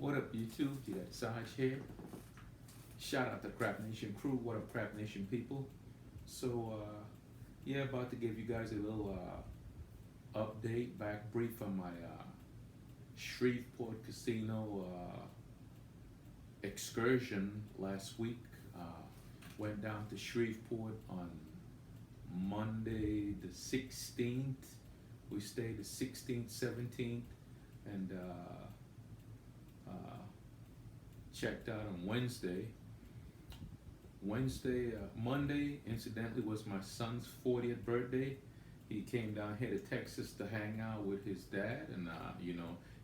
What up, YouTube? You got Sarge here. Shout out to Crap Nation crew. What up, Crap Nation people? So, yeah, about to give you guys a little update, back brief on my Shreveport casino excursion last week. Went down to Shreveport on Monday the 16th. We stayed the 16th, 17th, and checked out on Wednesday. Monday, incidentally, was my son's 40th birthday. He came down here to Texas to hang out with his dad, and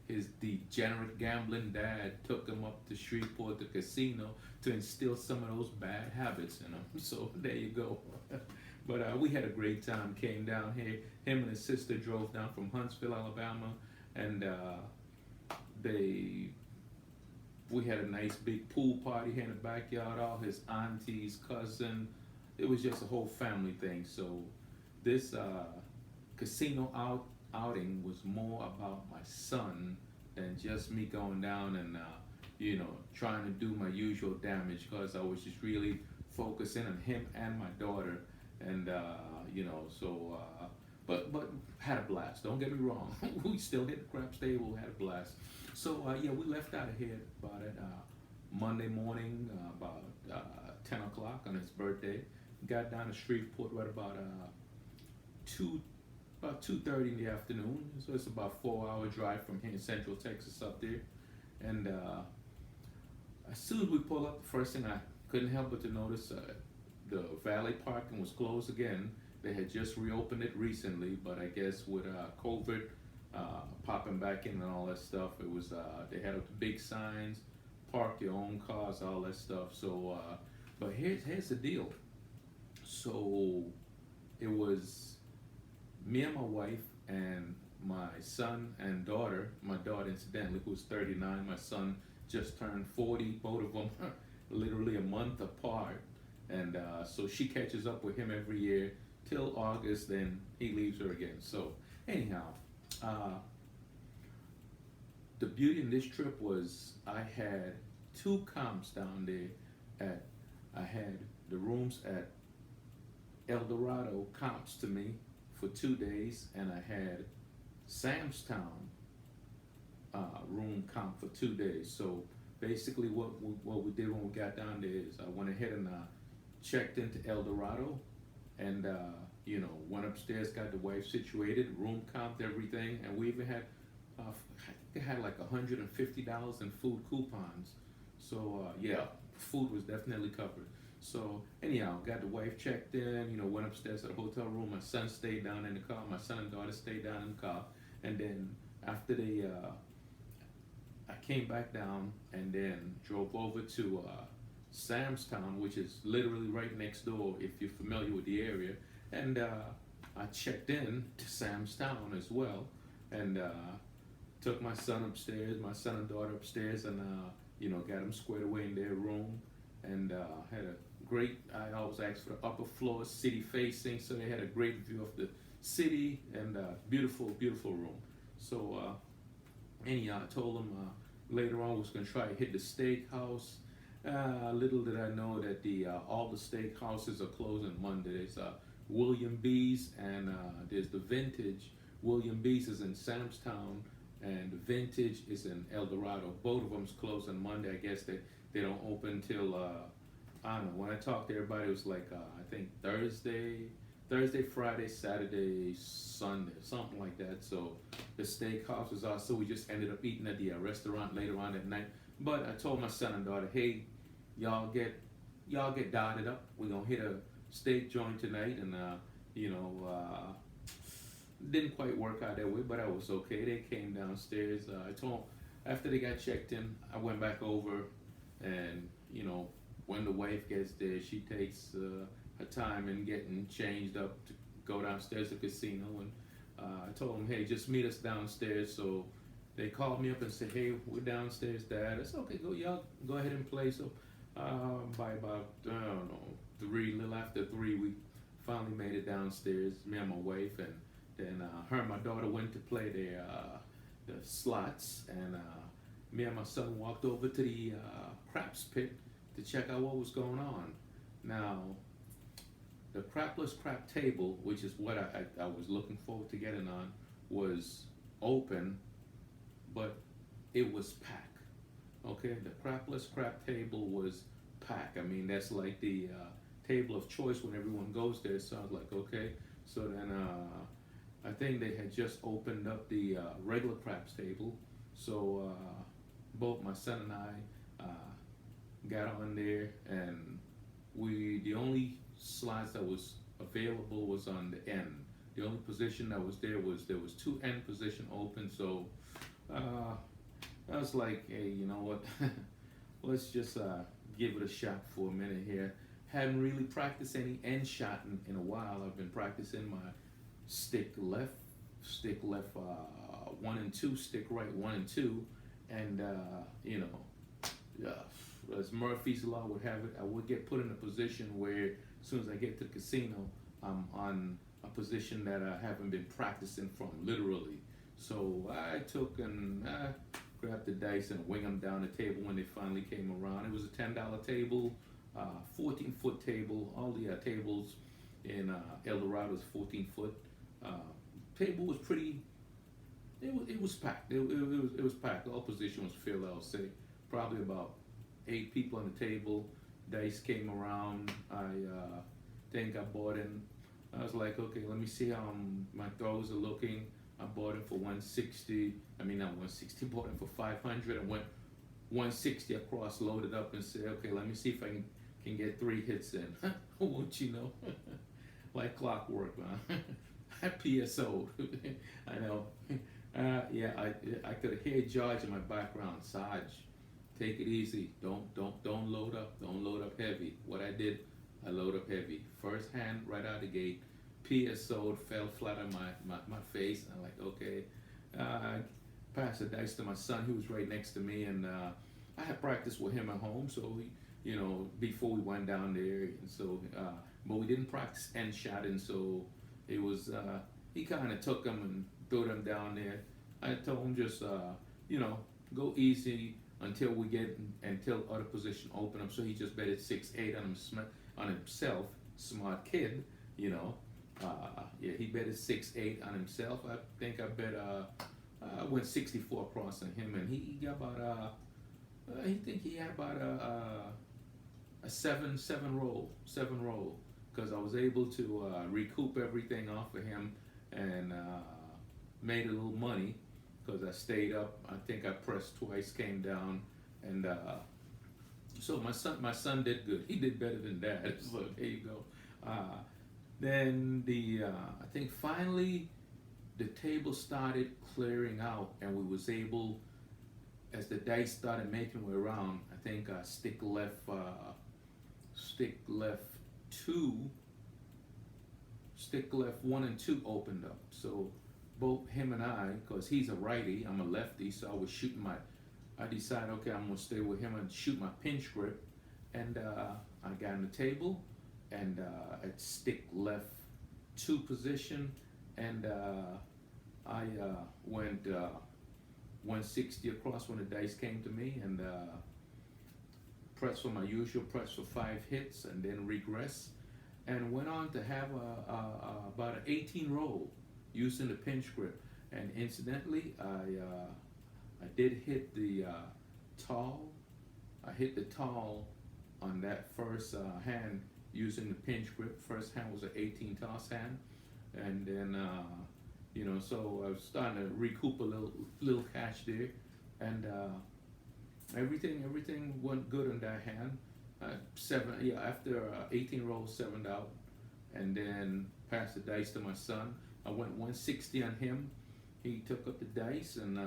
his degenerate gambling dad took him up to Shreveport, the casino, to instill some of those bad habits in him. So there you go. But we had a great time. Came down here. Him and his sister drove down from Huntsville, Alabama, and we had a nice big pool party here in the backyard. All his aunties, cousin. It was just a whole family thing. So this casino outing was more about my son than just me going down and trying to do my usual damage, because I was just really focusing on him and my daughter, and but had a blast. Don't get me wrong. We still hit the crap stable, had a blast. So yeah, we left out of here about Monday morning, about 10 o'clock on his birthday. Got down to Shreveport right about 2:30 in the afternoon. So it's about a 4-hour drive from here in Central Texas up there. And as soon as we pull up, the first thing I couldn't help but to notice, the valet parking was closed again. They had just reopened it recently, but I guess with COVID popping back in and all that stuff, it was they had up big signs, park your own cars, all that stuff. So, but here's the deal. So it was me and my wife and my son and daughter. My daughter, incidentally, who's 39. My son just turned 40. Both of them literally a month apart, and so she catches up with him every year till August. Then he leaves her again. So anyhow, the beauty in this trip was I had 2 comps down there. I had the rooms at El Dorado comps to me for 2 days, and I had Sam's Town room comp for 2 days. So basically what we did when we got down there is I went ahead and checked into El Dorado, and went upstairs, got the wife situated, room comped everything, and we even had I think I had like $150 in food coupons. So yeah, food was definitely covered. So anyhow, got the wife checked in, went upstairs to the hotel room. My son stayed down in the car. My son and daughter stayed down in the car. And then after I came back down and then drove over to Sam's Town, which is literally right next door if you're familiar with the area. And I checked in to Sam's Town as well, and took my son and daughter upstairs, and got them squared away in their room, and had a great. I always ask for the upper floor, city facing, so they had a great view of the city, and beautiful room. So anyhow, I told them later on I was gonna try to hit the steakhouse. Little did I know that all the steakhouses are closing Monday. There's William B's, and there's the Vintage. William B's is in Sam's Town, and the Vintage is in El Dorado. Both of them's closing Monday. I guess they don't open till I don't know. When I talked to everybody, it was like I think Thursday, Friday, Saturday, Sunday, something like that. So the steakhouse was out. So we just ended up eating at the restaurant later on that night. But I told my son and daughter, hey, y'all get dotted up. We're gonna hit a steak joint tonight, and didn't quite work out that way, but I was okay. They came downstairs. I told them, after they got checked in, I went back over, and when the wife gets there, she takes her time in getting changed up to go downstairs to the casino, and I told them, hey, just meet us downstairs. So they called me up and said, hey, we're downstairs, Dad. I said, okay, y'all go ahead and play. So by about, I don't know, a little after 3, we finally made it downstairs, me and my wife, and then her and my daughter went to play the slots, and me and my son walked over to the craps pit to check out what was going on. Now, the crapless crap table, which is what I was looking forward to getting on, was open, but it was packed. Okay, the crapless crap table was packed. I mean, that's like the table of choice when everyone goes there. It sounds like okay. So then I think they had just opened up the regular craps table. So both my son and I got on there, and the only slides that was available was on the end. The only position that was there was two end position open. So I was like, hey, you know what? Let's just give it a shot for a minute here. Haven't really practiced any end shot in a while. I've been practicing my stick left, one and two, stick right, one and two, and you know, as Murphy's Law would have it, I would get put in a position where as soon as I get to the casino, I'm on a position that I haven't been practicing from, literally. So I took and grabbed the dice and wing them down the table when they finally came around. It was a $10 table, 14-foot table. All the tables in El Dorado is 14-foot. Table was pretty. It was packed. It was packed. All position was filled. I'll say probably about 8 people on the table. Dice came around. I think I bought in. I was like, okay, let me see how my throws are looking. I bought it for 160. I mean, not 160. Bought it for 500. I went 160 across, loaded up, and said, okay, let me see if I can get 3 hits in. Won't you know? Like clockwork, man. I PSO'd. I know. Yeah, I could hear George in my background. Sarge, take it easy. Don't load up. Don't load up heavy. What I did, I load up heavy. First hand right out the gate. PSO'd, fell flat on my face. And I'm like, okay. Passed the dice to my son, who was right next to me, and I had practiced with him at home, so he, before we went down there, and so, but we didn't practice end shotting, so it was, he kind of took them and threw them down there. I told him just, go easy until other position open up. So he just betted 6-8 on himself. Smart kid, yeah, he betted 6-8 on himself. I think I bet I went 64 across on him, and he got about I think he had about a seven roll, because I was able to recoup everything off of him and made a little money because I stayed up. I think I pressed twice, came down, and so my son did good. He did better than Dad. So there you go. Then I think finally the table started clearing out, and we was able, as the dice started making way around, I think stick left 1 and 2 opened up. So both him and I, because he's a righty, I'm a lefty, so I was shooting I decided, okay, I'm gonna stay with him and shoot my pinch grip, and I got on the table, and at stick left 2 position, and I went 160 across when the dice came to me, and pressed for my usual press for 5 hits, and then regress, and went on to have about an 18 roll using the pinch grip. And incidentally, I did hit the tall. I hit the tall on that first hand using the pinch grip. First hand was an 18 toss hand, and then so I was starting to recoup a little cash there, and everything went good on that hand. After 18 rolls, 7'd out, and then passed the dice to my son. I went 160 on him. He took up the dice and he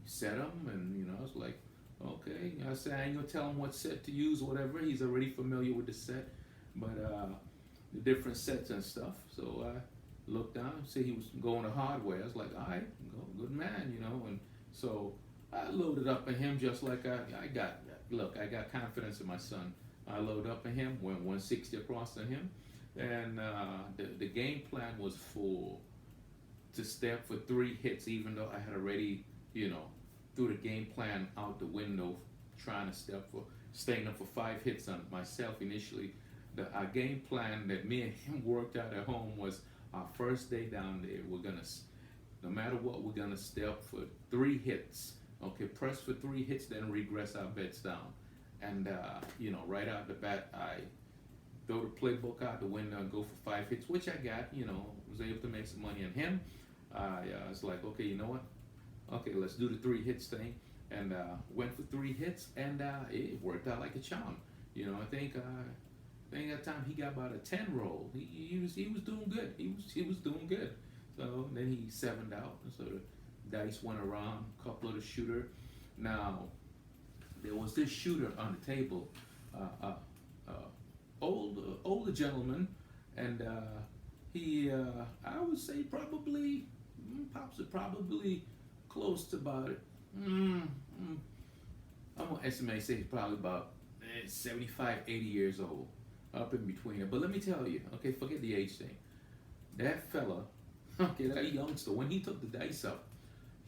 set them, and I was like, okay. I said I ain't gonna tell him what set to use, whatever. He's already familiar with the set, but the different sets and stuff. So I looked down, see he was going the hard way. I was like, all right, good man, and so I loaded up on him just like I got. Look, I got confidence in my son. I loaded up on him, went 160 across on him, and the game plan was to stay up for 3 hits, even though I had already, threw the game plan out the window, trying to staying up for 5 hits on myself initially. Our game plan that me and him worked out at home was our first day down there. We're gonna, no matter what, we're gonna stay up for 3 hits. Okay, press for 3 hits, then regress our bets down. And right out the bat, I throw the playbook out the window and go for 5 hits, which I got. Was able to make some money on him. I was like, okay, you know what? Okay, let's do the 3 hits thing, and went for 3 hits, and it worked out like a charm. I think that time he got about a 10 roll. He was doing good. He was doing good. So then he 7'd out, and so the dice went around. A couple of the shooter. Now there was this shooter on the table, older gentleman, and he I would say probably pops are probably close to about I'm gonna estimate say he's probably about 75, 80 years old, up in between it. But let me tell you, okay, forget the age thing. That fella, okay, that youngster, when he took the dice up,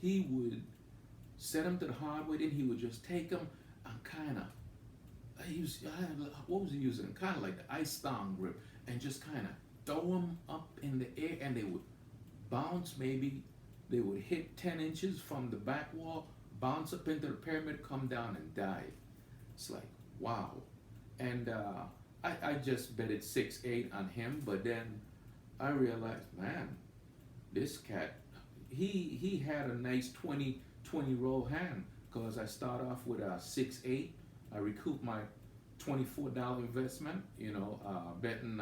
he would set them to the hard way, then he would just take them and what was he using? Kind of like the ice stone grip, and just kind of throw them up in the air, and they would bounce. Maybe they would hit 10 inches from the back wall, bounce up into the pyramid, come down and dive. It's like, wow. And I just betted 6-8 on him, but then I realized, man, this cat, he had a nice 20 roll hand, because I start off with a 6-8. I recouped my $24 investment, betting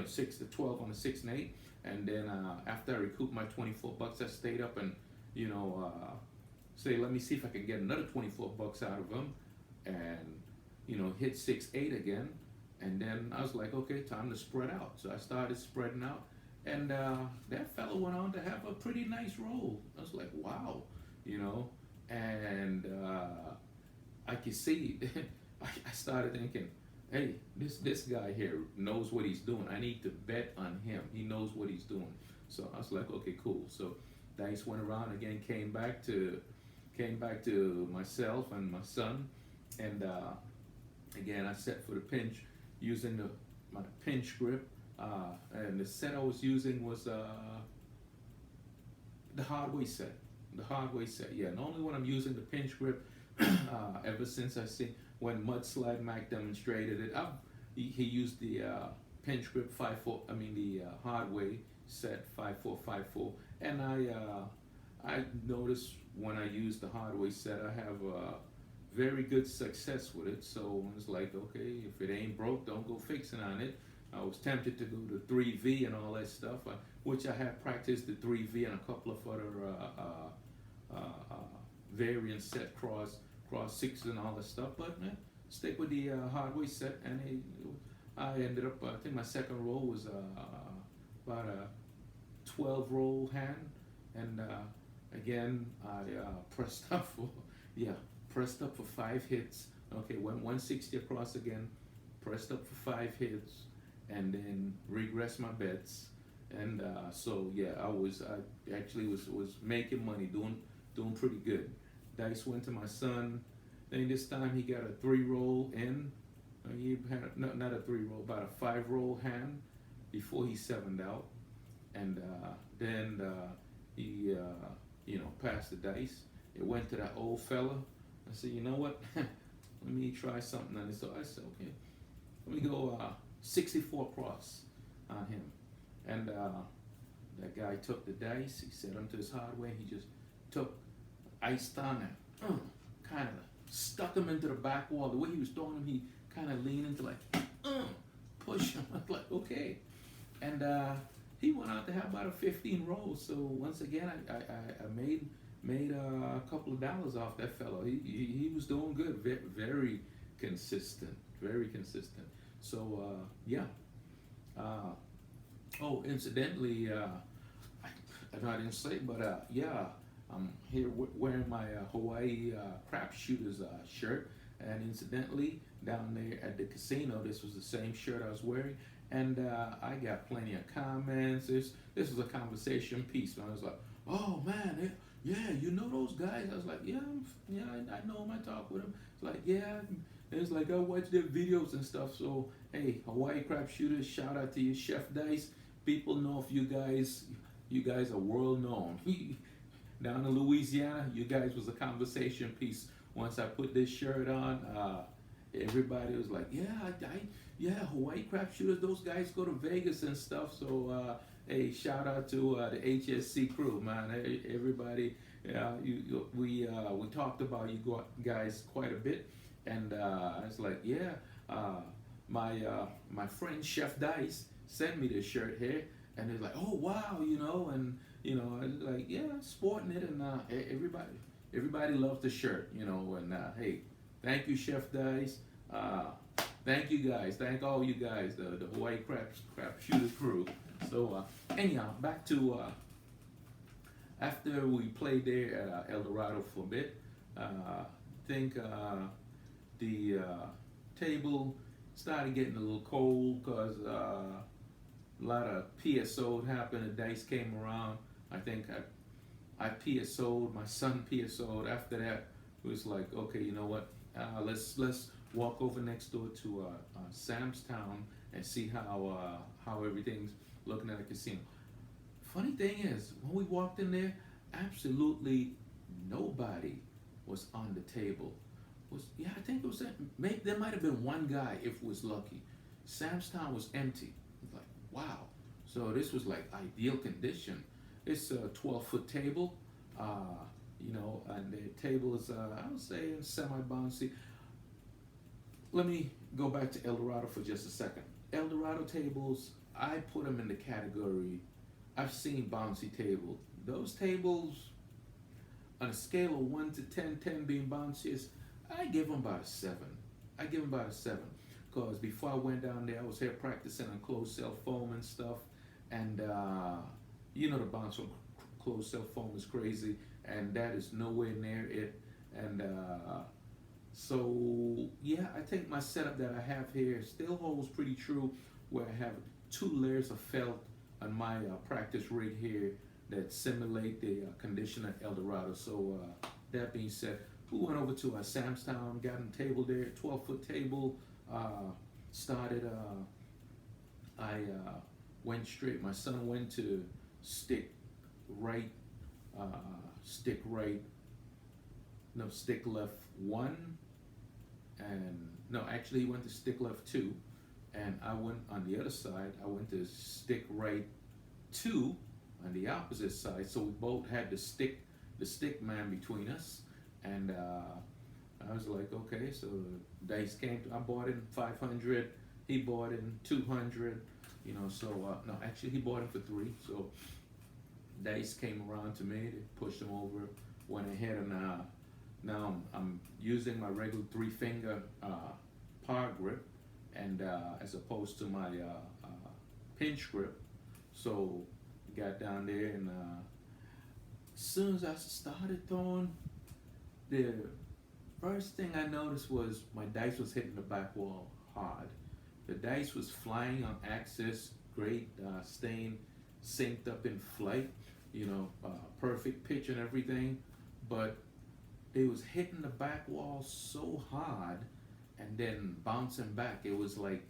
6 to 12 on a 6 and 8, and then after I recouped my $24, I stayed up and say, let me see if I can get another $24 out of him, and hit 6-8 again, and then I was like, okay, time to spread out. So I started spreading out, and that fellow went on to have a pretty nice roll. I was like, wow, and I could see. I started thinking, hey, this guy here knows what he's doing. I need to bet on him. He knows what he's doing. So I was like, okay, cool. So dice went around again, came back to myself and my son, and again I set for the pinch using my pinch grip, and the set I was using was the hardway set. The hardway set, yeah. And only when I'm using the pinch grip, ever since I see when Mudslide Mac demonstrated it, he used the pinch grip 5-4. I mean the hardway set 5-4-5-4, and I noticed when I use the hardway set, I have very good success with it. So it's like, okay, if it ain't broke, don't go fixing on it. I was tempted to go to 3V and all that stuff, which I have practiced the 3V and a couple of other variant set cross 6 and all that stuff, but stick with the hardware set, and I ended up, I think my second roll was about a 12 roll hand, and again I pressed up for 5 hits. Okay, went 160 across again, pressed up for 5 hits, and then regressed my bets, and so yeah, I actually was making money, doing pretty good. Dice went to my son. Then this time he got a 3 roll in. He had not a 3 roll, about a 5 roll hand before he 7'd out, and then he passed the dice. It went to that old fella. I said, you know what? Let me try something on this. So I said, okay, let me go 64 cross on him, and that guy took the dice. He set them to his hardware. He just took iced on it, kind of stuck him into the back wall. The way he was throwing him, he kind of leaned into like, push him. I was like, okay. And he went out to have about a 15 roll. So once again, I made a couple of dollars off that fellow. He was doing good, very consistent, very consistent. So yeah. Oh, incidentally, I didn't say, but yeah. I'm here wearing my Hawaii crap shooters shirt, and incidentally, down there at the casino, this was the same shirt I was wearing, and I got plenty of comments. This was a conversation piece, man. I was like, oh man, yeah, you know those guys? I was like, yeah, yeah, I know them. I talk with them. It's like, yeah. And it's like I watch their videos and stuff. So hey, Hawaii crap shooters, shout out to you, Chef Dice. People know if you guys are world known. Down in Louisiana, you guys was a conversation piece. Once I put this shirt on, everybody was like, "Yeah, yeah, Hawaii crap shooters. Those guys go to Vegas and stuff." So, hey, shout out to the HSC crew, man. Everybody, we talked about you guys quite a bit, and I was like, "Yeah, uh, my friend Chef Dice sent me this shirt here," and they're like, "Oh wow," and I was like, yeah, sporting it, and everybody loves the shirt, and hey, thank you, Chef Dice. Uh, Thank you guys. Thank all you guys, the Hawaii crap shooter crew. So anyhow, back to after we played there at El Dorado for a bit. I think the table started getting a little cold because a lot of PSO happened. The dice came around. I think I PSO'd, my son PSO'd. After that, it was like, okay, you know what? Let's walk over next door to Sam's Town and see how everything's looking at the casino. Funny thing is, when we walked in there, absolutely nobody was on the table. I think it was maybe there might have been one guy if it was lucky. Sam's Town was empty. It's like, wow. So this was like ideal condition. It's a 12-foot table, and the table is, I would say, semi-bouncy. Let me go back to El Dorado for just a second. El Dorado tables, I put them in the category, I've seen bouncy tables. Those tables, on a scale of 1 to 10, 10 being bounciest, I give them about a 7. I give them about a 7. Because before I went down there, I was here practicing on closed cell foam and stuff. And the bounce from closed cell foam is crazy. And that is nowhere near it. And so, yeah, I think my setup that I have here still holds pretty true, where I have 2 layers of felt on my practice rig here that simulate the condition at El Dorado. So that being said, we went over to Sam's Town, got a table there, 12-foot table, started, I went straight, my son went to stick right, stick right, no, stick left 1, and no, actually he went to stick left 2, and I went on the other side, I went to stick right 2 on the opposite side, so we both had the stick man between us, and I was like, okay, so dice came, I bought in 500, he bought in 200, so, no, actually he bought it for 3, so dice came around to me, they pushed them over, went ahead, and now I'm using my regular 3-finger par grip, and as opposed to my pinch grip. So got down there, and as soon as I started throwing, the first thing I noticed was my dice was hitting the back wall hard. The dice was flying on axis, great, staying synced up in flight, perfect pitch and everything, but it was hitting the back wall so hard and then bouncing back. It was like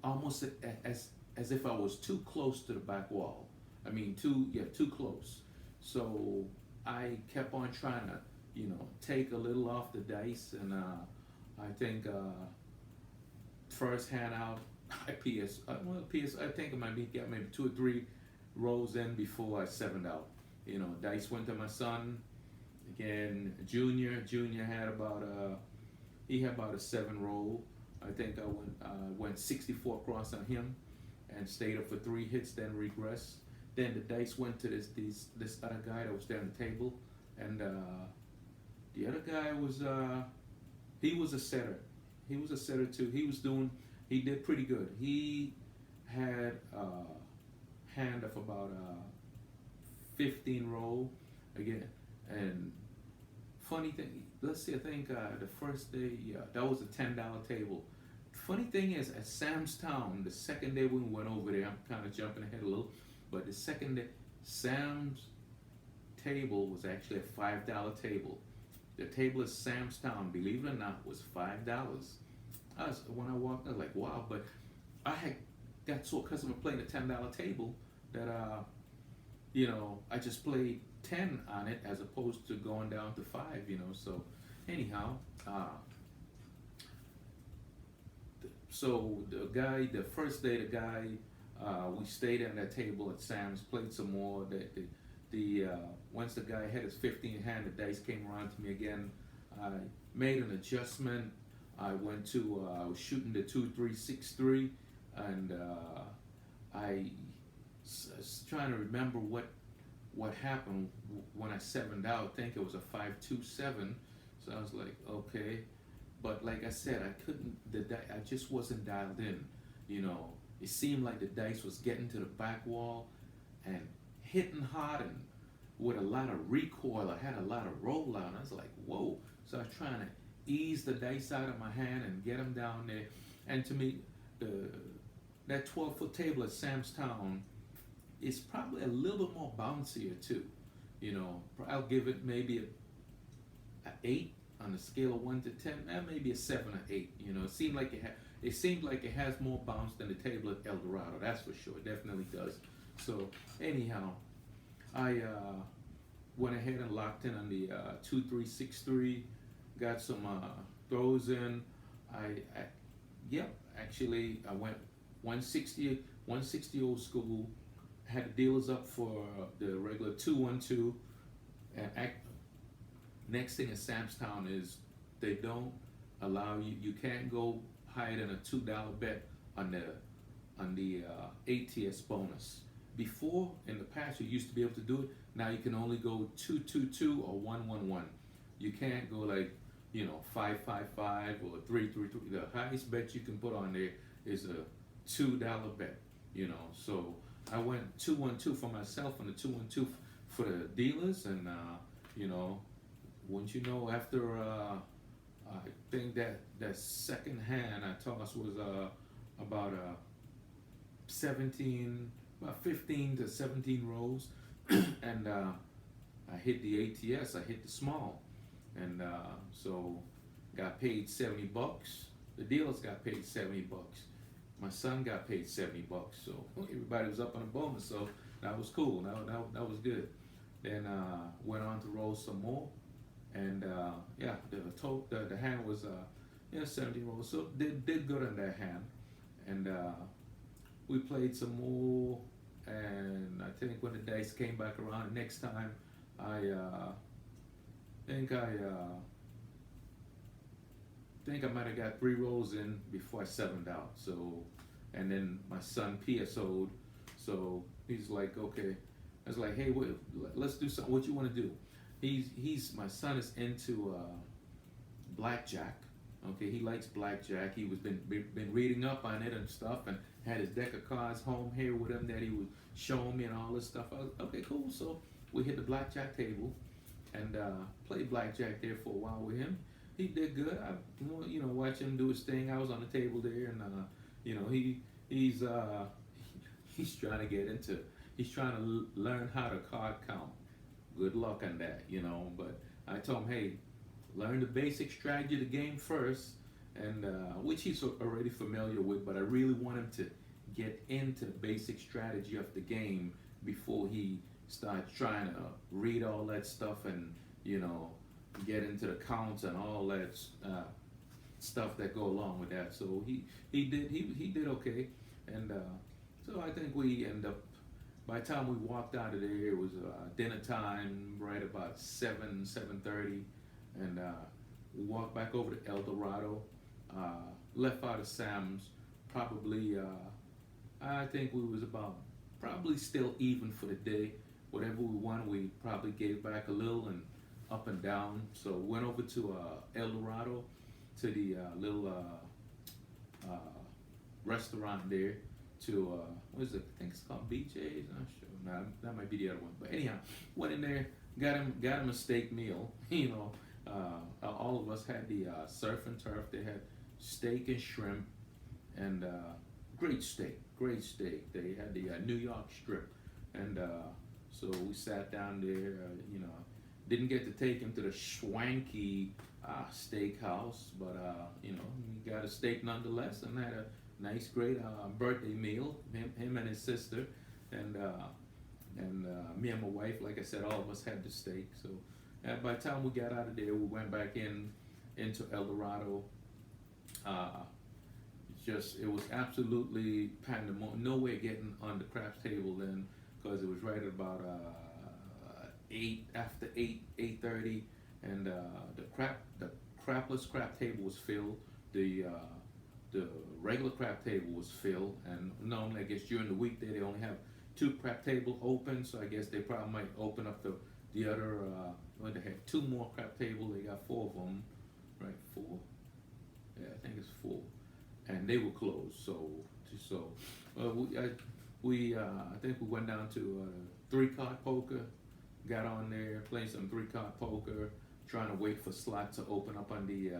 almost as if I was too close to the back wall. I mean, too close. So I kept on trying to, take a little off the dice, and I think first hand out, I think it might be got maybe 2 or 3 rolls in before I 7'd out. Dice went to my son. Again, Junior had about a 7 roll. I think I went 64 across on him, and stayed up for 3 hits, then regressed. Then the dice went to this other guy that was there on the table, and the other guy was he was a setter. He was a setter too. He did pretty good. He had a hand of about 15 roll again, and funny thing, let's see, I think the first day, that was a $10 table. Funny thing is, at Sam's Town, the second day we went over there, I'm kind of jumping ahead a little, but the second day, Sam's table was actually a $5 table. The table at Sam's Town, believe it or not, was $5. When I walked, I was like, wow. But I had got so accustomed to playing a $10 table that I just played 10 on it as opposed to going down to 5. So anyhow, so the first day, we stayed at that table at Sam's, played some more. Once the guy had his 15 hand, the dice came around to me again. I made an adjustment. I was shooting the 2-3-6-3, and I was trying to remember what happened when I sevened out. I think it was a 5-2-7. So I was like, okay. But like I said, I just wasn't dialed in. It seemed like the dice was getting to the back wall and hitting hard and with a lot of recoil. I had a lot of rollout. I was like, whoa. So I was trying to ease the dice out of my hand and get them down there. And to me, that 12-foot table at Sam's Town is probably a little bit more bouncier too. I'll give it maybe a 8 on a scale of 1 to 10, maybe a 7 or 8. It seemed like it has more bounce than the table at El Dorado. That's for sure. It definitely does. So anyhow, I went ahead and locked in on the 2-3-6-3. Got some throws in. Actually, I went 160 old school. Had the dealers up for the regular 2-1-2. And next thing in Sam's Town is they don't allow you can't go higher than a $2 bet on the ATS bonus. Before, in the past, you used to be able to do it. Now you can only go 2-2-2 or 1-1-1. You can't go like 5-5-5 or 3-3-3. The highest bet you can put on there is a $2 bet. So I went 2-1-2 for myself and the 2-1-2 for the dealers, and wouldn't you know, after I think that second hand I tossed was about 15 to 17 rows, and I hit the ATS. I hit the small, and so got paid $70. The dealers got paid $70. My son got paid $70. So everybody was up on a bonus. So that was cool. That was good. Then went on to roll some more, and the hand was 70 rolls. So did good on that hand, and we played some more. And I think when the dice came back around the next time, I think I might have got 3 rolls in before I 7'd out. So, and then my son PSO'd. So he's like, okay. I was like, hey, let's do something. What you want to do? My son is into blackjack. Okay, he likes blackjack. He was been reading up on it and stuff, and had his deck of cards home here with him that he was showing me and all this stuff. I was, okay, cool. So we hit the blackjack table and played blackjack there for a while with him. He did good. I watch him do his thing. I was on the table there, and he's trying to get into. He's trying to learn how to card count. Good luck on that, But I told him, hey, learn the basic strategy of the game first, and which he's already familiar with. But I really want him to get into the basic strategy of the game before he starts trying to read all that stuff and get into the counts and all that stuff that go along with that. So he did okay, and so I think we end up. By the time we walked out of there, it was dinner time, right about 7:30, and we walked back over to El Dorado. Left out of Sam's, probably. I think we was about probably still even for the day. Whatever we won, we probably gave back a little and up and down. So went over to El Dorado, to the little restaurant there. To what is it? I think it's called BJ's. I'm not sure. No, that might be the other one. But anyhow, went in there, got him a steak meal. All of us had the surf and turf. They had steak and shrimp, and great steak. They had the New York strip, and So we sat down there. Didn't get to take him to the schwanky steakhouse, but he got a steak nonetheless, and had a nice, great birthday meal. Him and his sister, and me and my wife. Like I said, all of us had the steak. So by the time we got out of there, we went back into El Dorado. It was absolutely pandemonium. No way getting on the craps table then, because it was right at about 8:30, and the crapless crap table was filled. The regular crap table was filled, and normally I guess during the weekday they only have 2 crap tables open, so I guess they probably might open up the other. They had 2 more crap tables. They got 4 of them, right? 4. Yeah, I think it's 4, and they were closed. So I think we went down to 3-card poker. Got on there, playing some 3-card poker, trying to wait for slots to open up on the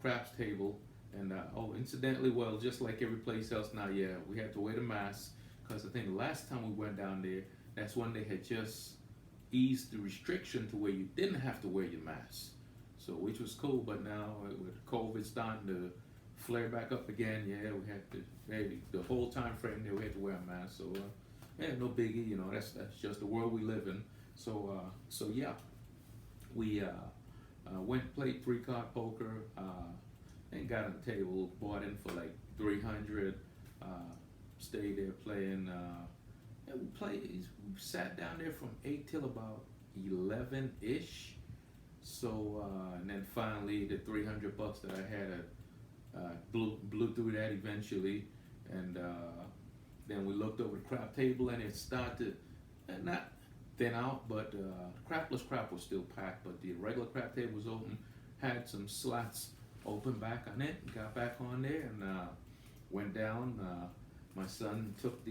craps table. And incidentally, well, just like every place else now, yeah, we had to wear the mask, because I think the last time we went down there, that's when they had just eased the restriction to where you didn't have to wear your mask. So, which was cool, but now with COVID starting to flare back up again, yeah, we had to, the whole time frame there, we had to wear a mask. So, yeah, no biggie, that's just the world we live in. So yeah, we went, played 3-card poker, and got on the table, bought in for like 300, stayed there playing, and we sat down there from 8 till about 11-ish. So, and then finally the $300 that I had, blew through that eventually, and then we looked over the crap table, and it started not thin out, but crapless crap was still packed, but the regular crap table was open, had some slots open back on it, got back on there, and went down. My son took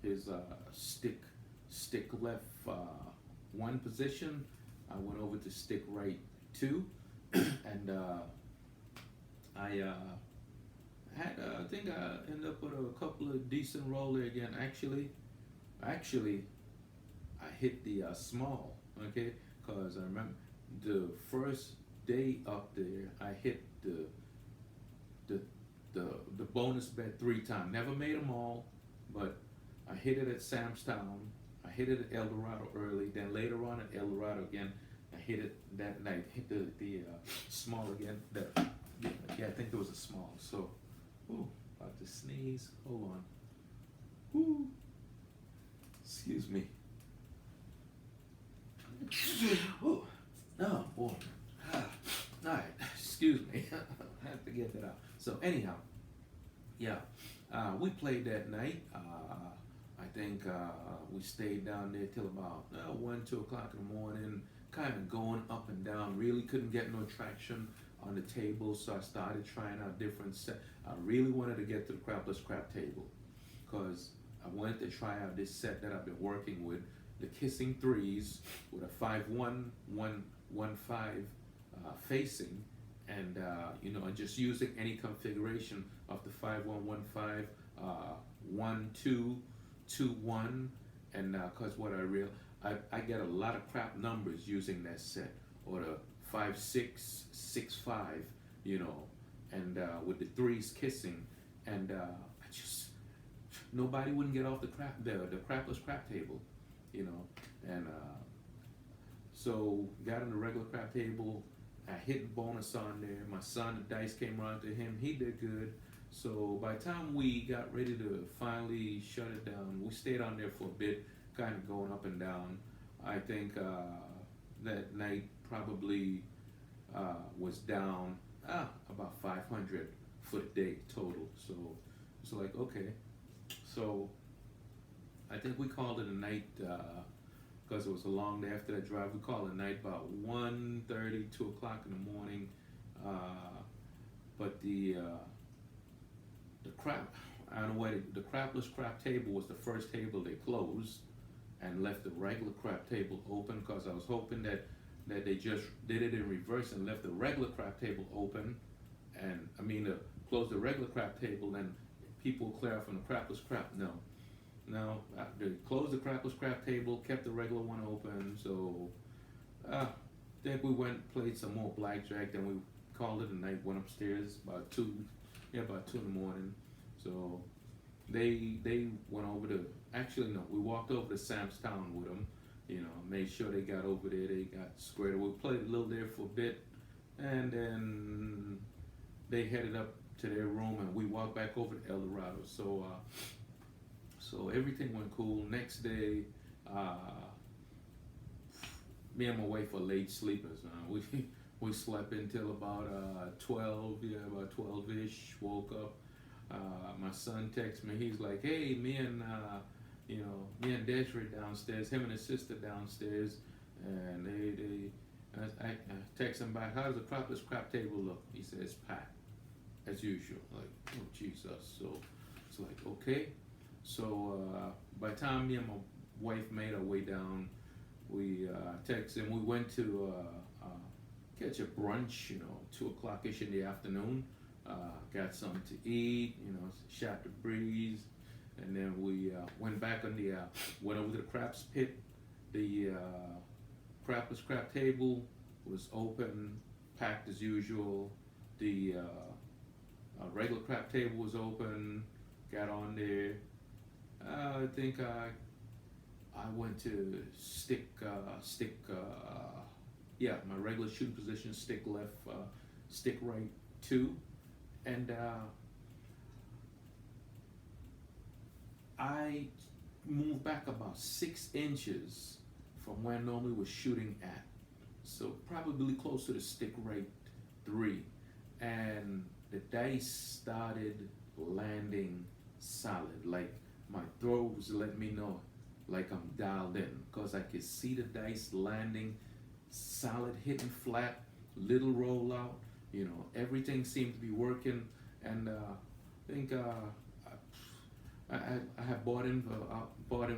his stick left 1 position. I went over to stick right 2, and I think I ended up with a couple of decent roll there again. Actually, I hit the small, okay? Because I remember the first day up there, I hit the bonus bet 3 times. Never made them all, but I hit it at Sam's Town. I hit it at El Dorado early. Then later on at El Dorado again, I hit it that night. Hit the small again. Yeah, I think there was a small. So, about to sneeze. Hold on. Woo. Excuse me. Oh boy. All right. Excuse me. I have to get that out. So anyhow, yeah, we played that night. I think we stayed down there till about 1, 2 o'clock in the morning, kind of going up and down. Really couldn't get no traction on the table, so I started trying out different set. I really wanted to get to the crapless crap table, because I wanted to try out this set that I've been working with, the Kissing Threes, with a 5-1, 1-1-5 facing, and and just using any configuration of the 5-1-1-5, 1-2, 2-1, and because what I get a lot of crap numbers using that set, or the 5-6, 6-5, and with the 3s kissing, and nobody wouldn't get off the crapless crap table, and so got on the regular crap table. I hit the bonus on there. My son, the dice came around to him. He did good. So by the time we got ready to finally shut it down, we stayed on there for a bit, kind of going up and down. I think that night probably was down about 500 for the day total. So it's like, okay. So I think we called it a night, because it was a long day after that drive. We called it a night about 1:30, 2 o'clock in the morning. But the crap, I don't know why, the crapless crap table was the first table they closed, and left the regular crap table open, because I was hoping that they just did it in reverse and left the regular crap table open, and close the regular crap table, and people clear out from the crapless crap. No, No, they closed the crapless crap table, kept the regular one open. So, think we went played some more blackjack. Then we called it a night. Went upstairs about two, yeah, about 2 in the morning. So they went over to. Actually, no, we walked over to Sam's Town with them. You know, made sure they got over there. They got squared away. We played a little there for a bit, and then they headed up to their room, and we walked back over to El Dorado. So everything went cool. Next day, me and my wife were late sleepers. We slept until about 12, yeah, about 12-ish. Woke up. My son texted me. He's like, "Hey, me and Desiree downstairs. Him and his sister downstairs, and I text him back. How does the crapless crap table look?" He says, "Packed, as usual." Like, oh Jesus. So it's like, okay. So by the time me and my wife made our way down, we texted and we went to catch a brunch, 2 o'clock-ish in the afternoon. Got something to eat, shot the breeze, and then we went back on went over to the craps pit. The crapless crap table was open, packed as usual. The regular crap table was open, got on there. I think I went to stick, my regular shooting position, stick left, stick right 2. And I moved back about 6 inches from where I normally was shooting at. So probably close to the stick right 3. And the dice started landing solid. Like my throat was letting me know like I'm dialed in. Because I could see the dice landing solid, hitting flat, little rollout. Everything seemed to be working, and I think I had bought in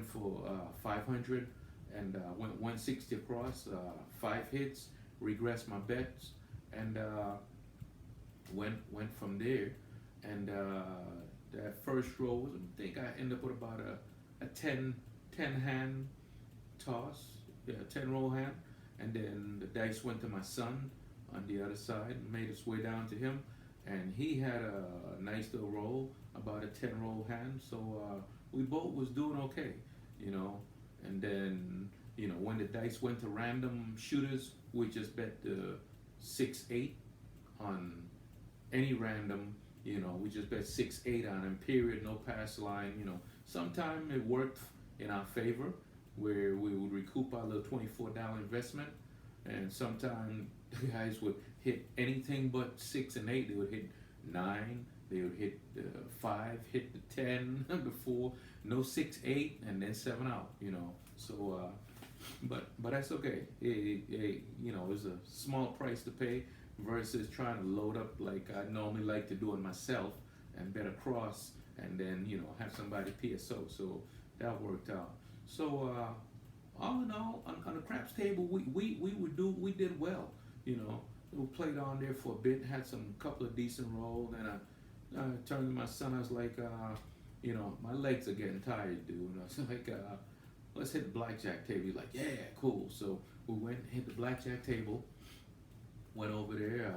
for 500, and went 160 across, 5 hits, regressed my bets, and went from there. And that first roll was, I think I ended up with about a 10 hand toss, 10 roll hand, and then the dice went to my son on the other side, made its way down to him, and he had a nice little roll, about a 10 roll hand. So we both was doing okay, and then when the dice went to random shooters, we just bet the 6-8 on any random. We just bet 6-8 on him, period, no pass line. Sometimes it worked in our favor, where we would recoup our little $24 investment, and sometimes the guys would hit anything but 6 and 8. They would hit 9, they would hit 5, hit the 10 before, no 6, 8, and then 7 out. So but that's okay. It was a small price to pay versus trying to load up like I normally like to do it myself and bet across, and then have somebody PSO. So that worked out. So all in all, on the craps table, we did well. We played on there for a bit, had some couple of decent rolls, and I turned to my son. I was like, my legs are getting tired, dude. And I was like, let's hit the blackjack table. He's like, yeah, cool. So we went and hit the blackjack table. Went over there.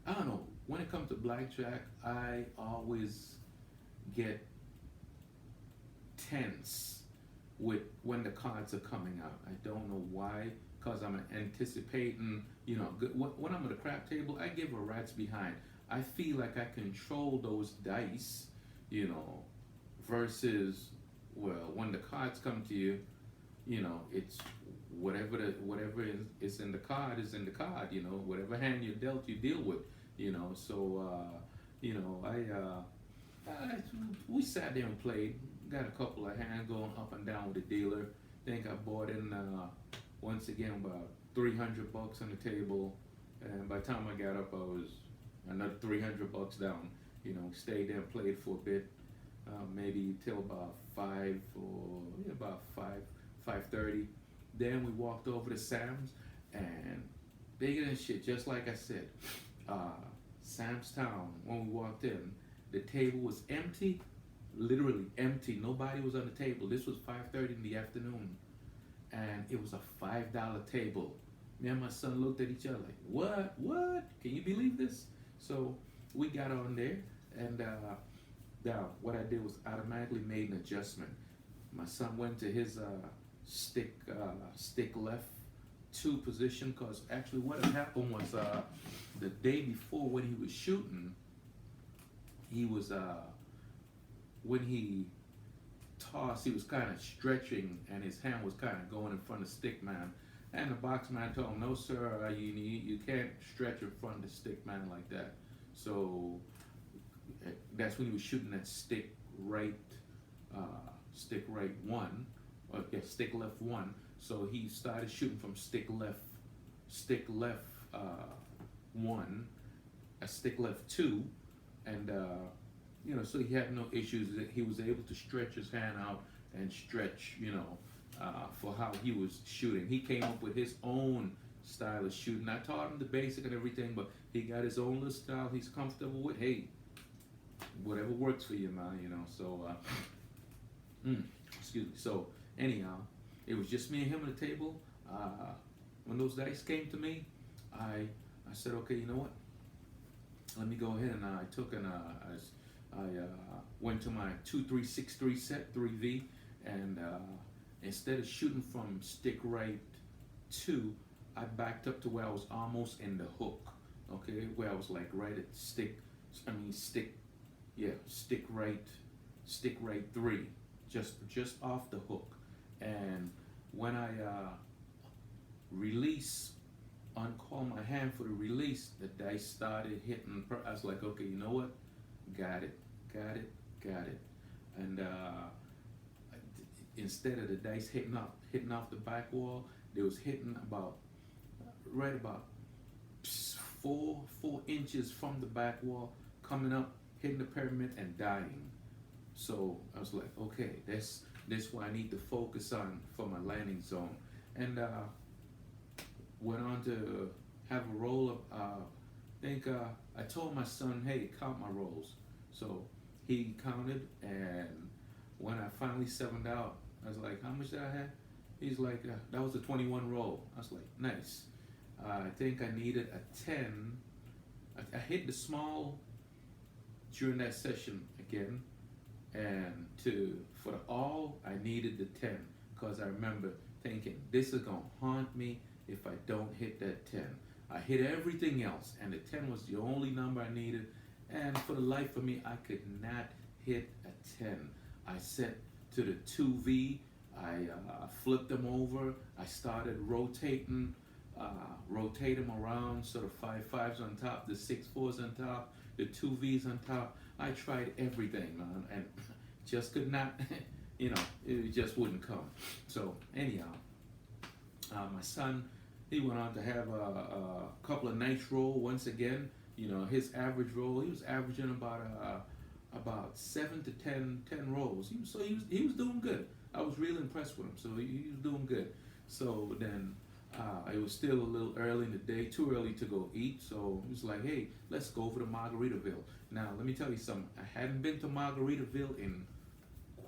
I don't know. When it comes to blackjack, I always get tense with when the cards are coming out. I don't know why, because I'm anticipating, when I'm at a crap table, I give a rat's behind. I feel like I control those dice, versus, well, when the cards come to you, it's whatever is in the card is in the card, whatever hand you're dealt, you deal with, so, we sat there and played. Got a couple of hands going up and down with the dealer. Think I bought in once again about $300 on the table, and by the time I got up, I was another $300 down. Stayed there and played for a bit, maybe till about 5:30. Then we walked over to Sam's, and bigger than shit, just like I said. Sam's Town. When we walked in, the table was empty, literally empty. Nobody was on the table. This was 5:30 in the afternoon, and it was a $5 table. Me and my son looked at each other like, "What? What? Can you believe this?" So we got on there, and now what I did was automatically made an adjustment. My son went to his stick left two position, because actually what had happened was the day before when he was shooting, he was when he tossed, he was kind of stretching, and his hand was kind of going in front of stick man. And the box man told him, "No, sir, you can't stretch in front of the stick man like that." So that's when he was shooting that stick right one, or yeah, stick left one. So he started shooting from stick left one, a stick left two, and so he had no issues. He was able to stretch his hand out and stretch, for how he was shooting. He came up with his own style of shooting. I taught him the basic and everything, but he got his own little style he's comfortable with. Hey, whatever works for you, man, So, excuse me. So, anyhow, it was just me and him at the table. When those dice came to me, I said, okay, you know what? Let me go ahead, and I took and I went to my 2-3-6-3 set 3V, and instead of shooting from stick right two, I backed up to where I was almost in the hook. Okay, where I was like right at stick right three, just off the hook. And when I uncall my hand for the release, the dice started hitting. I was like, okay, you know what? Got it. And instead of the dice hitting off the back wall, they was hitting about 4 inches from the back wall, coming up, hitting the pyramid and dying. So I was like, okay, this what I need to focus on for my landing zone. And went on to have a roll of, I told my son, hey, count my rolls. So he counted, and when I finally sevened out, I was like, how much did I have? He's like, that was a 21 roll. I was like, nice. I think I needed a 10. I hit the small during that session again, and for the all, I needed the 10, because I remember thinking, this is gonna haunt me if I don't hit that 10. I hit everything else, and the 10 was the only number I needed, and for the life of me, I could not hit a 10. I set to the 2V, I flipped them over, I started rotate them around, sort of 5-5s on top, the 6-4s on top, the 2Vs on top. I tried everything, man, and just could not, it just wouldn't come. So anyhow, my son, he went on to have a couple of nice roll once again. His average roll, he was averaging about 7 to 10 rolls. He was doing good. I was really impressed with him. So he was doing good. So then it was still a little early in the day, too early to go eat. So he was like, hey, let's go over to Margaritaville. Now, let me tell you something. I hadn't been to Margaritaville in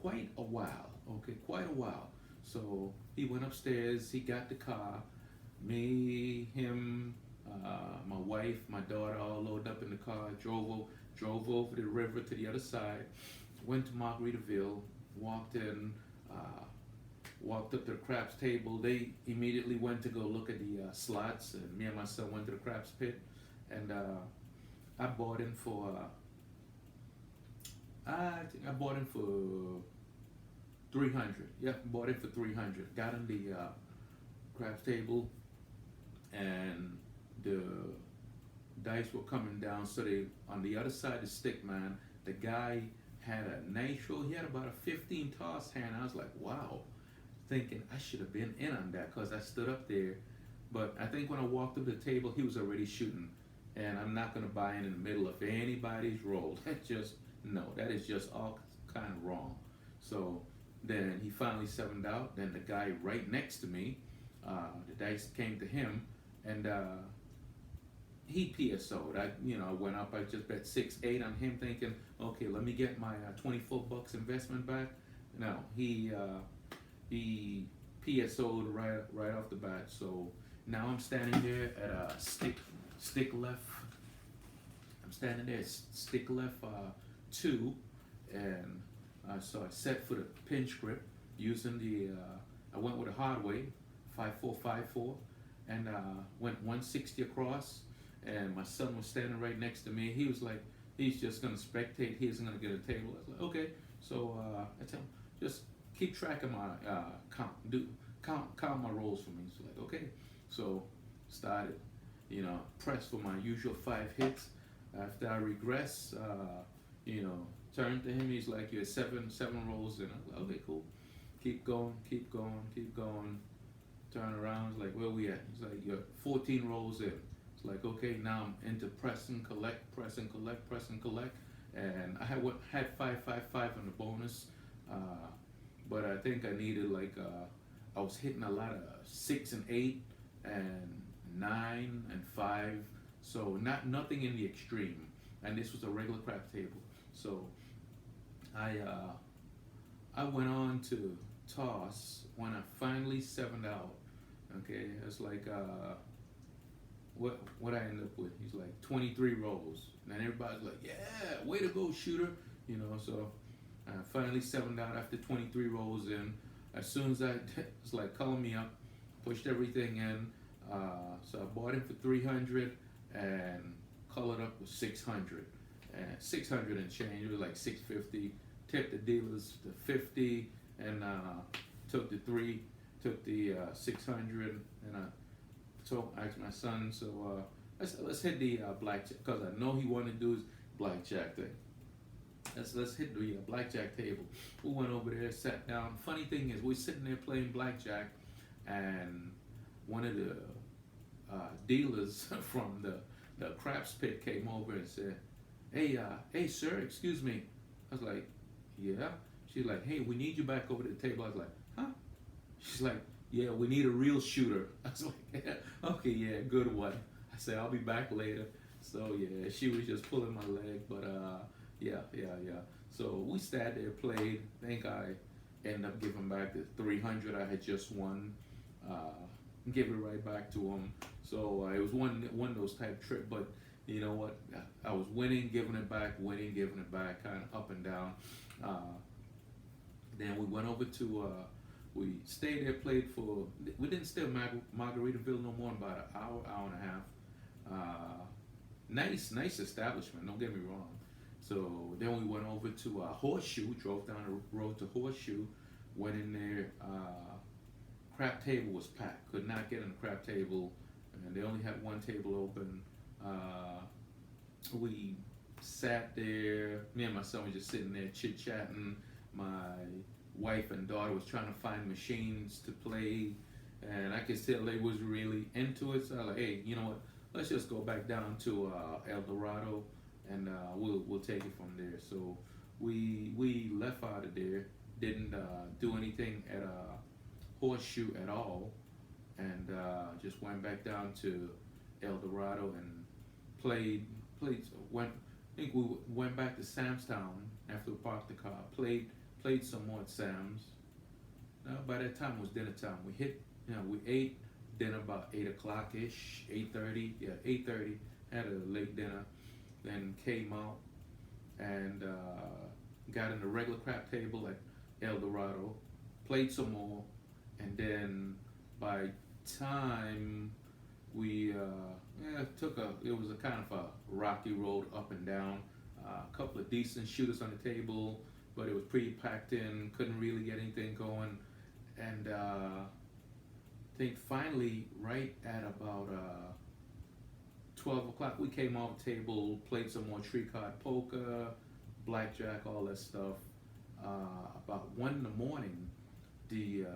quite a while. Okay, quite a while. So he went upstairs, he got the car, me, him, my wife, my daughter, all loaded up in the car, drove over the river to the other side, went to Margaritaville, walked in, walked up to the craps table. They immediately went to go look at the slots, and me and my son went to the craps pit, and I bought in for, I think I bought in for 300. Yeah, bought it for 300. Got on the craps table, and the dice were coming down. So they, on the other side of the stick, man, the guy had a nice roll. He had about a 15 toss hand. I was like, wow, thinking I should have been in on that, because I stood up there. But I think when I walked up to the table, he was already shooting, and I'm not going to buy in the middle of anybody's roll. That is just all kind of wrong. So then he finally sevened out. Then the guy right next to me, the dice came to him, and he PSO'd. I went up. I just bet 6-8 on him, thinking, okay, let me get my $24 investment back. No, he PSO'd right off the bat. So now I'm standing there at a stick left. I'm standing there stick left 2, and so I set for the pinch grip using I went with a hard weight, 5-4-5-4, and went 160 across. And my son was standing right next to me. He was like, he's just gonna spectate. He isn't gonna get a table. I was like, okay. So I tell him, just keep track of my count my rolls for me. He's like, okay. So started, press for my usual 5 hits. After I regress, turn to him. He's like, you're seven rolls in. I'm like, okay, cool. Keep going. Turn around. He's like, where we at? He's like, you're 14 rolls in. It's like, okay, now I'm into press and collect. And I had 5-5-5 on the bonus, but I think I needed I was hitting a lot of 6 and 8 and 9 and 5, so nothing in the extreme. And this was a regular crap table, so I went on to toss when I finally 7'd out. Okay, it's like what I ended up with. He's like 23 rolls, and everybody's like, yeah, way to go, shooter. So I finally 7'd out after 23 rolls in. As soon as it's like calling me up, pushed everything in. So I bought him for 300 and colored up with 600 and 600 and change. It was like 650. Tipped the dealers the 50 and took the 600, and I asked my son, so let's hit the blackjack, because I know he wanted to do his blackjack thing. Let's hit the blackjack table. We went over there, sat down. Funny thing is, we're sitting there playing blackjack, and one of the dealers from the craps pit came over and said, hey sir, excuse me. I was like, yeah. She's like, hey, we need you back over the table. I was like, huh? She's like, yeah, we need a real shooter. I was like, yeah, okay, yeah, good one. I said, I'll be back later. So yeah, she was just pulling my leg, but yeah. So we sat there, played. I think I ended up giving back the 300 I had just won. Give it right back to him. So it was one of those type trip, but you know what? I was winning, giving it back, kind of up and down. Then we went over to, we stayed there, played for, we didn't stay in Margaritaville no more than about an hour and a half. Nice establishment, don't get me wrong. So then we went over to Horseshoe, drove down the road to Horseshoe, went in there, crap table was packed, could not get in the crap table, and they only had one table open. We sat there, me and my son were just sitting there chit-chatting. My wife and daughter was trying to find machines to play, and I could tell they was really into it. So I was like, hey, you know what? Let's just go back down to El Dorado, and we'll take it from there. So we left out of there, didn't do anything at Horseshoe at all, and just went back down to El Dorado and played. I think we went back to Sam's Town after we parked the car. Played some more at Sam's. By that time it was dinner time. We ate dinner about 8 o'clock ish, 8:30. Yeah, 8:30. Had a late dinner. Then came out and got in the regular crap table at El Dorado. Played some more, and then by time we it was a kind of a rocky road up and down. A couple of decent shooters on the table, but it was pretty packed in. Couldn't really get anything going, and I think finally, right at about 12 o'clock, we came off the table, played some more tree card poker, blackjack, all that stuff. About 1 in the morning, the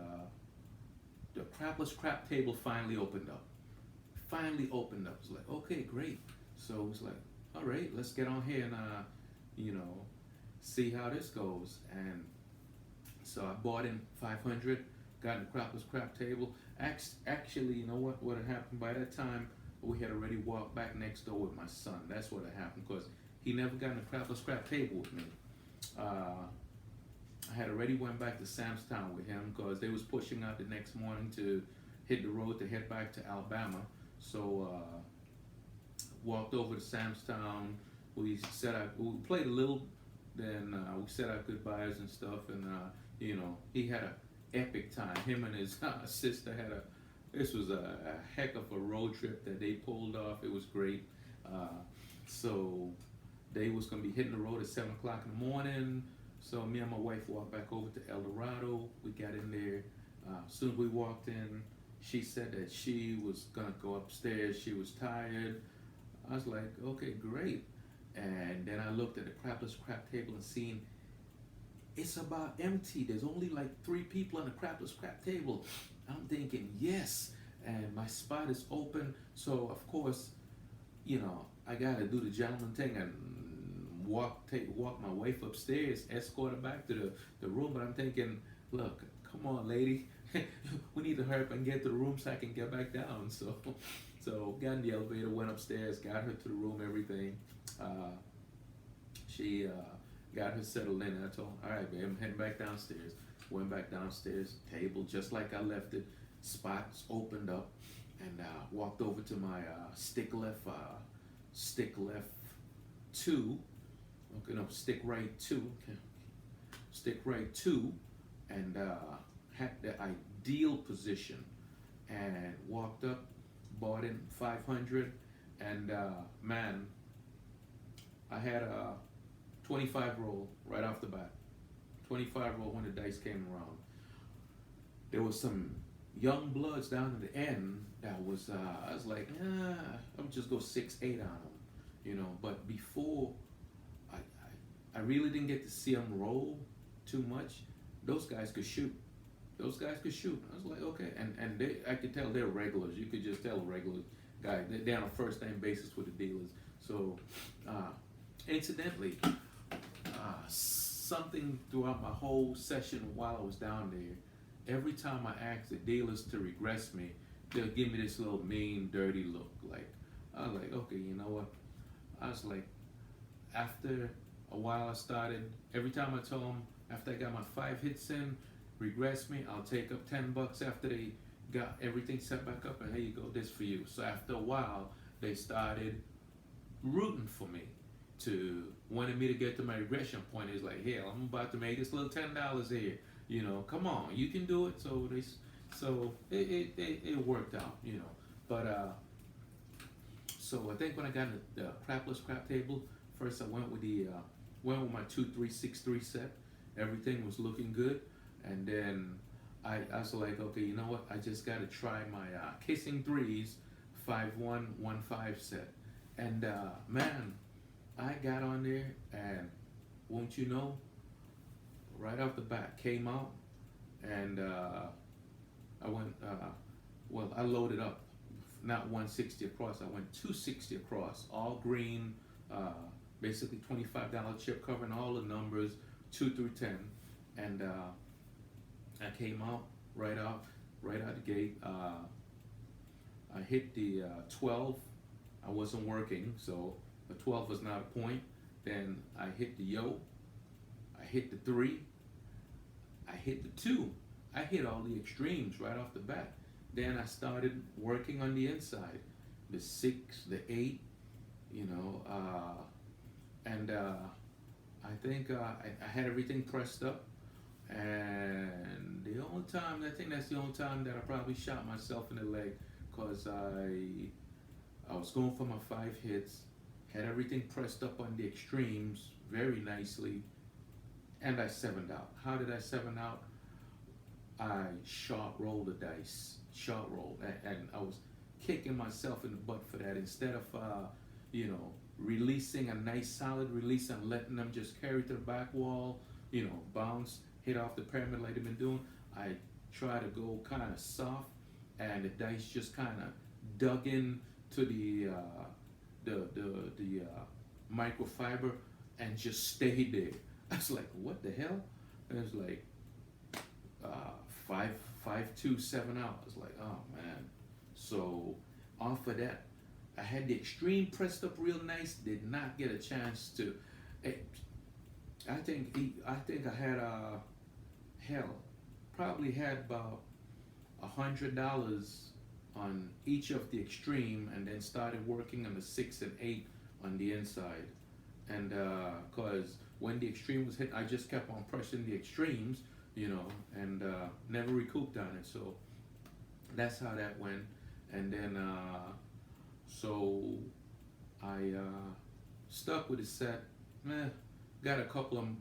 crapless crap table finally opened up. It's like, okay, great. So it's like, all right, let's get on here and see how this goes. And so I bought in 500, got in the crapless crap table. Actually, you know what had happened by that time? we had already walked back next door with my son. That's what had happened because he never got in a scrap table with me. I had already went back to Samstown with him because they was pushing out the next morning to hit the road to head back to Alabama. So walked over to Samstown. We played a little. Then we said our goodbyes and stuff, and he had an epic time. Him and his sister had this was a heck of a road trip that they pulled off. It was great. So they was gonna be hitting the road at 7 o'clock in the morning. So me and my wife walked back over to El Dorado. We got in there. As soon as we walked in, she said that she was gonna go upstairs. She was tired. I was like, okay, great. And then I looked at the crapless crap table and seen it's about empty. There's only like 3 people on the crapless crap table. I'm thinking, yes, and my spot is open. So of course, I gotta do the gentleman thing and walk my wife upstairs, escort her back to the room. But I'm thinking, look, come on, lady, we need to hurry up and get to the room so I can get back down. So got in the elevator, went upstairs, got her to the room, everything. She got her settled in, and I told her, all right, babe, I'm heading back downstairs. Went back downstairs, table just like I left it, spots opened up, and walked over to my stick left 2, okay, no, stick right 2, okay. Stick right 2, and had the ideal position, and walked up, bought in 500, and man, I had a 25 roll right off the bat. 25 roll when the dice came around. There was some young bloods down at the end that was, I was like, I'll just go 6-8 on them, But before, I really didn't get to see them roll too much. Those guys could shoot. I was like, okay, and I could tell they're regulars. You could just tell a regular guy. They're on a first name basis with the dealers. So, incidentally, something throughout my whole session while I was down there, every time I asked the dealers to regress me, they'll give me this little mean, dirty look. Like, I was like, okay, you know what? I was like, after a while I started, every time I told them, after I got my 5 hits in, regress me, I'll take up $10 after they got everything set back up, and here you go, this for you. So after a while, they started rooting for me, wanted me to get to my regression point. It's like, hell, I'm about to make this little $10 here. Come on, you can do it. So it worked out, But so I think when I got the crapless crap table, first I went with my 2-3-6-3 set. Everything was looking good, and then I was like, okay, you know what? I just got to try my kissing threes 5-1-1-5 set, and man, I got on there, and won't you know, right off the bat, came out, and I went, I loaded up, not 160 across, I went 260 across, all green, basically $25 chip covering all the numbers, 2 through 10, and I came out right out the gate. I hit the 12, I wasn't working, so the 12 was not a point. Then I hit the yo, I hit the 3, I hit the 2. I hit all the extremes right off the bat. Then I started working on the inside, the 6, the 8, and I think I had everything pressed up. And I think that's the only time that I probably shot myself in the leg, because I was going for my 5 hits, had everything pressed up on the extremes very nicely, and I 7'd out. How did I 7 out? I short rolled the dice, and I was kicking myself in the butt for that. Instead of releasing a nice solid release and letting them just carry to the back wall, bounce, hit off the pyramid like they've been doing, I try to go kind of soft, and the dice just kind of dug in to the microfiber and just stayed there. I was like, what the hell? And it was like 5-2-7 out. I was like, oh man. So off of that, I had the extreme pressed up real nice. Did not get a chance to. eh, I think I had hell, probably had about $100 on each of the extreme, and then started working on the 6 and 8 on the inside. And cause when the extreme was hit, I just kept on pressing the extremes, and never recouped on it. So that's how that went. And then so I stuck with the set. Meh, got a couple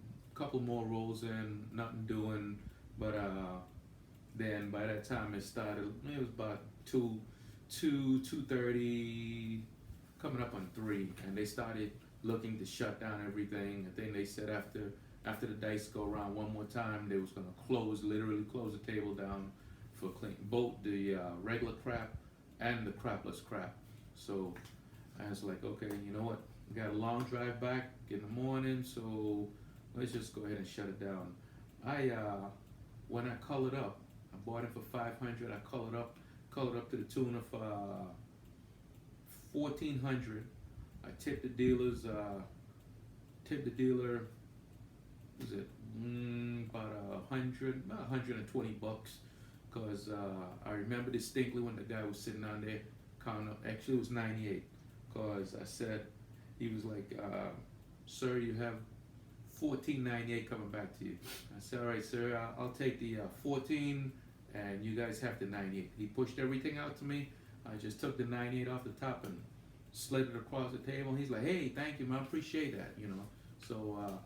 more rolls in, nothing doing. But then by that time it started. It was about 2:30, coming up on 3, and they started looking to shut down everything. I think they said after the dice go around one more time, they was gonna literally close the table down for clean both the regular crap and the crapless crap. So I was like, okay, you know what? We got a long drive back in the morning, so let's just go ahead and shut it down. When I colored up, I bought it for 500. I colored up to the tune of 1,400. I tipped the dealer. Was it about $120? Cause I remember distinctly when the guy was sitting down there counting up. Actually, it was 98. Cause I said, he was like, "Sir, you have 14.98 coming back to you." I said, "All right, sir, I'll take the 14, and you guys have the 98." He pushed everything out to me. I just took the 98 off the top and slid it across the table. He's like, "Hey, thank you, man, I appreciate that." So,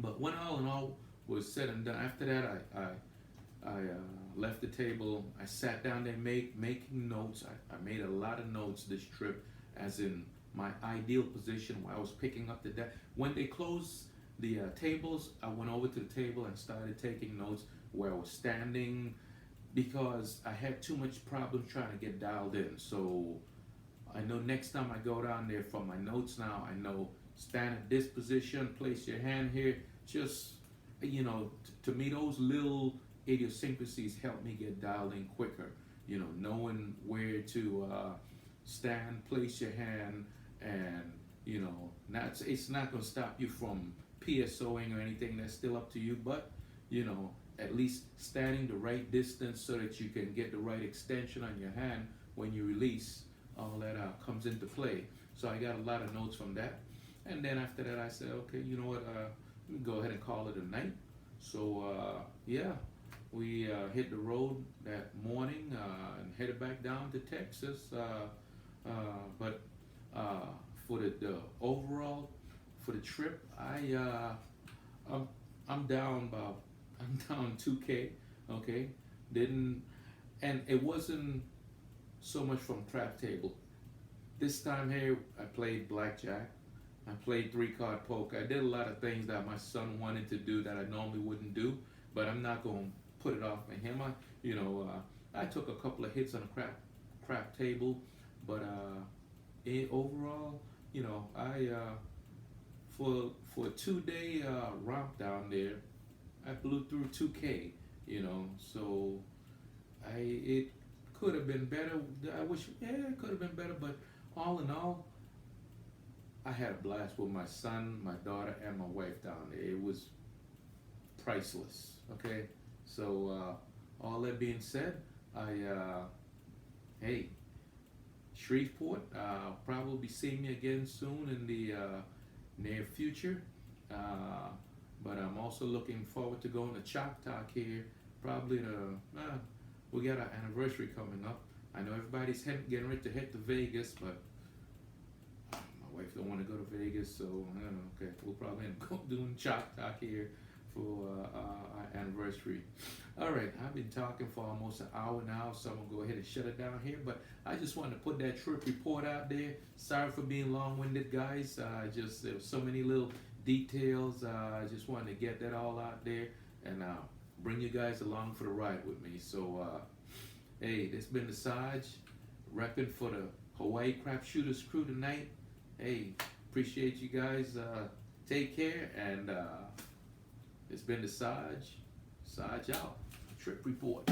but when all in all was said and done, after that, I left the table. I sat down there making notes. I made a lot of notes this trip, as in my ideal position where I was picking up the deck. When they closed the tables, I went over to the table and started taking notes where I was standing, because I had too much problem trying to get dialed in. So I know next time I go down there for my notes now, I know stand at this position, place your hand here. Just, to me, those little idiosyncrasies help me get dialed in quicker. Knowing where to stand, place your hand, and it's not going to stop you from PSOing or anything. That's still up to you, but at least standing the right distance so that you can get the right extension on your hand when you release. All that comes into play. So I got a lot of notes from that. And then after that, I said, okay, you know what? Let me go ahead and call it a night. So yeah, we hit the road that morning and headed back down to Texas. But for the overall for the trip, I'm down 2K. Okay, and it wasn't so much from crap table. This time here, I played blackjack. I played 3-card poker. I did a lot of things that my son wanted to do that I normally wouldn't do, but I'm not going to put it off on him. I took a couple of hits on a crap table, but overall, I for a 2-day romp down there, I blew through 2K. So it could have been better. I wish, it could have been better, but all in all, I had a blast with my son, my daughter, and my wife down there. It was priceless. Okay, so all that being said, hey, Shreveport, probably see me again soon in the near future. But I'm also looking forward to going to Choctaw here. Probably we got our anniversary coming up. I know everybody's getting ready to head to Vegas, but my wife don't want to go to Vegas, so okay, we'll probably end up doing Choctaw here for our anniversary. All right, I've been talking for almost an hour now, so I'm gonna go ahead and shut it down here. But I just wanted to put that trip report out there. Sorry for being long-winded, guys. There was so many little details. I just wanted to get that all out there and bring you guys along for the ride with me. So, hey, this been the Sarge, repping for the Hawaii Crap Shooters crew tonight. Hey, appreciate you guys. Take care, and it's been the Sarge out. Trip report.